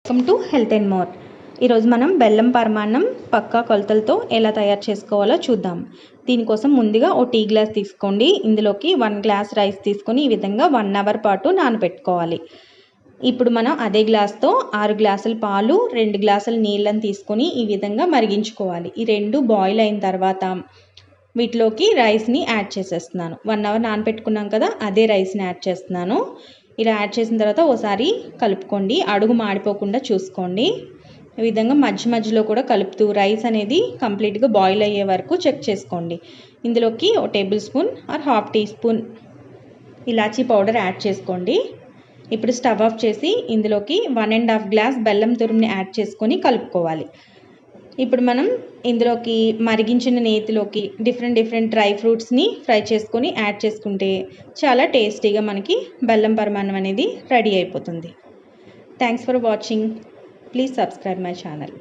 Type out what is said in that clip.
Welcome to health and more. ఈరోజు మనం బెల్లం పరమాన్నం పక్కా కొలతలతో ఎలా తయారు చేసుకోవాలో చూద్దాం. దీనికోసం ముందుగా ఓ టీ గ్లాస్ తీసుకోండి. ఇందులోకి 1 గ్లాస్ రైస్ తీసుకొని ఈ విధంగా 1 అవర్ పాటు నానబెట్టుకోవాలి. ఇప్పుడు మనం అదే గ్లాస్తో 6 గ్లాసుల పాలు 2 గ్లాసుల నీళ్ళని తీసుకొని ఈ విధంగా మరిగించుకోవాలి. ఈ రెండు బాయిల్ అయిన తర్వాత వీటిలోకి రైస్ని యాడ్ చేసేస్తున్నాను. 1 అవర్ నానబెట్టుకున్నాం కదా, అదే రైస్ని యాడ్ చేస్తున్నాను. ఇలా యాడ్ చేసిన తర్వాత ఒకసారి కలుపుకోండి, అడుగు మాడిపోకుండా చూసుకోండి. ఈ విధంగా మధ్య మధ్యలో కూడా కలుపుతూ రైస్ అనేది కంప్లీట్గా బాయిల్ అయ్యే వరకు చెక్ చేసుకోండి. ఇందులోకి 1 tablespoon or 1/2 teaspoon ఇలాచీ పౌడర్ యాడ్ చేసుకోండి. ఇప్పుడు స్టవ్ ఆఫ్ చేసి ఇందులోకి 1.5 గ్లాస్ బెల్లం తురుముని యాడ్ చేసుకొని కలుపుకోవాలి. ఇప్పుడు మనం ఇందులోకి మరిగించిన నేతిలోకి డిఫరెంట్ డ్రై ఫ్రూట్స్ని ఫ్రై చేసుకొని యాడ్ చేసుకుంటే చాలా టేస్టీగా మనకి బెల్లం పరమాన్నం అనేది రెడీ అయిపోతుంది. Thanks for watching. Please subscribe my channel.